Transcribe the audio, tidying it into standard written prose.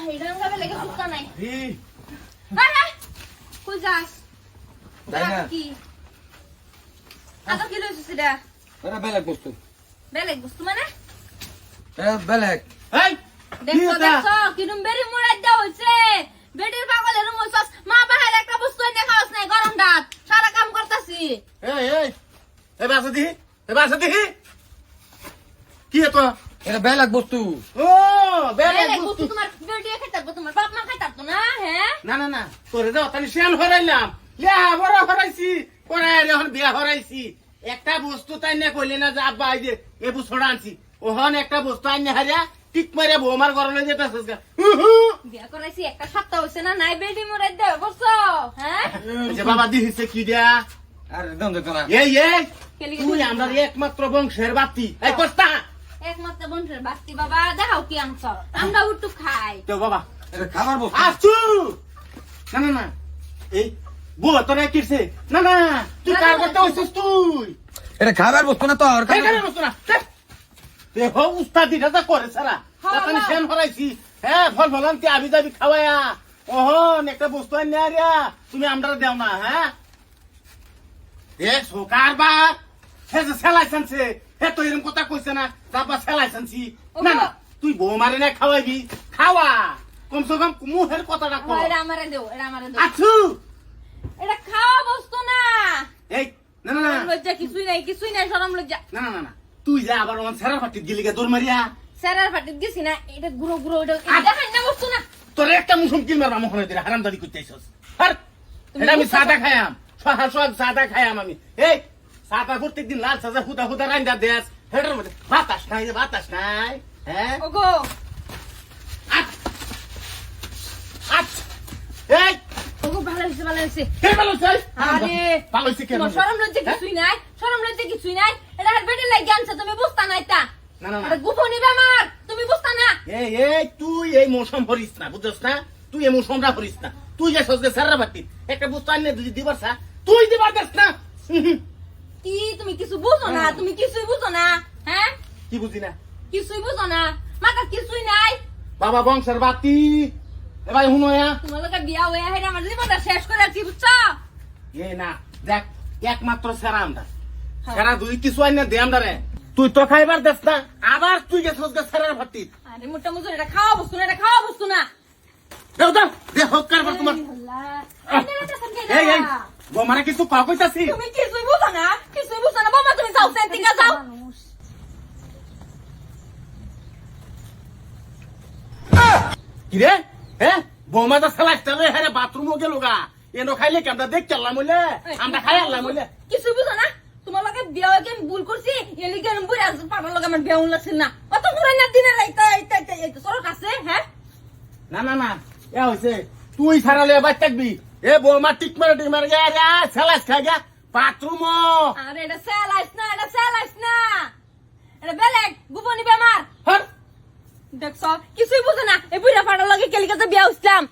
হেডান গাবে লাগে সুতা নাই হি আরে কই যাস তাই না কি আতো কি লইছিস এটা এটা বেলেগ বস্তু বেলেগ বস্তু মানে এটা বেলেগ এই দেখো দেখো কিরম বেরি মুড়াই দেওয়া হইছে বেটির পাগলের মইছস মা বাহির একটা বস্তু এনে খাওয়াস নাই গরম রাত সারা কাম করতাছি এই বাসা দিহি কি এতো এটা বেলেগ বস্তু ও বেলেগ বেলেগ বস্তু বস্তু তোমার বেটি খাইতে পারবো তোমার বাপ মা খাইতে পারতো না হ্যাঁ না তোরে যাও তাহলে শেয়াল হরাইলাম ইয়া বড় হরাইছি পরে এখন বিয়া হরাইছি একটা বস্তু তাই না কইলে না যে আব্বা এই যে এ বছর আনছি ওহন একটা বস্তু আইনে হারিয়া টিক মারে বৌমার ঘরে যেতেছিস বিয়া করাইছি একটা সপ্তাহ হইছে না নাই বেটি মুড়াই দেওয়া করছো হ্যাঁ যে বাবা দিছে কি দিয়া আর একদম দেখো না এই কেলি তুই আমরা একমাত্র বংশের বাতি এই কস্তা একমাত্র বন্ধুর বাস্তি বাবা দেখাও কি আনছ আমরা উঠু খাই তো বাবা এটা খাবার বস্তু আসু না এই বউ তোরা কিরছে না তুই কার করতে হইছিস তুই এটা খাবার বস্তু না তো আর এখানে বসো না দেহ উস্তাদিটা যা করে সারা তাতে সেন হরাইছি হ্যাঁ ফল ফলান্তি আবি যাবি খাওয়ায়া ওহন একটা বস্তু আনি আরিয়া তুমি আমরা দেও না হ্যাঁ এ সরকার বা সে যে সেলাইছেনছে হে তো এরকম কথা কইছে না তারপর সেলাইছেনছি না তুই বউ মারে না খাওয়াইবি খাওয়া কমসে কম মুহের কথাটা কর এটা আমারে দেও আছু এটা খাওয়া বস্তু না এই না লজ্জা কিছুই নাই শরম লজ্জা না তুই যা আবার আমার সেরা ফাটি গিলি গে দৌড় মারিয়া স্যারের পাটিত গেছি না এটা গুঁড়ো গুঁড়ো এটা খাই না বস্তু না তোর একটা মুসুম কিল মারবা মনে দিলে হারামদারি করতে আইছস আর এটা আমি সাদা খাইয়াম সোহাগ সাদা খাইয়াম আমি এই সাদা প্রত্যেকদিন লাল সাজা হুদা রান্দা দেস হেডার মধ্যে বাতাস নাই হ্যাঁ ওগো আচ্ছা এই ওগো ভালো হইছে কে ভালো চাই আরে ভালো হইছে কে তোমার শরম লজ্জা কিছুই নাই এটা হাত বেটে লাগি আনছে তুমি বুঝতা না এটা না এটা গোপনী ব্যাপার তুমি বুঝতা না এই তুই এই মৌসুম ভরিস না বুঝছস না তুই এই মৌসুমটা ভরিস না তুই যে সজগে সারা বাটি একটা বস্তু আনলে দিবার সা তুই দিবার দেস না কি তুমি কিছু বুঝো না তুমি কিছুই বুঝো না হ্যাঁ কি বুঝি না কিছুই বুঝো না মাথা কিছুই নাই বাবা বংশের বাতি এবার হুনয়া তোমার লোকে বিয়া হয়ে হেরে আমার জীবনটা শেষ করে আছি বুঝছো এ না দেখ একমাত্র সেরা আমরা সেরা দুই কিছু আইনা দে আমরা রে তুই তো খাইবার দেস না আবার তুই যে সজগে সেরার ভাতি আরে মোটা মুজুর এটা খাওয়া বস্তু না দেও দে হোক কারবার তোমার এই বোমারে কিছু পাও কইতাছি তুমি কিছুই বুঝো না বাবা তুমি যাও সেন্টিকা যাও কি রে হ্যাঁ বোমা তো সালাইতে রে হ্যাঁ বাথরুমও গেল গা এনো খাইলে কেমন দেখ চাল্লাম হইলে আমরা খাই আল্লাহ হইলে কিছুই বুঝো না তোমার লগে বিয়া হয়ে আমি ভুল করছি এলি কেন বুড়া পাড়ার লগে আমার বিয়া লাগছিল না অত পুরাই না দিনে লাইতা সরক আছে হ্যাঁ না এ হইছে তুই ছাড়ালে বাই থাকবি এ বোমা টিক মারে গা রে সালাইস খাই গা বাথরুম আরে এটা সেলাইস না এটা বেলেগ গোপনী বেমার হর দেখছ কিছুই বুঝো না এই বুড়া পাড়ার লগে কেলিকাতে বিয়া হইছিলাম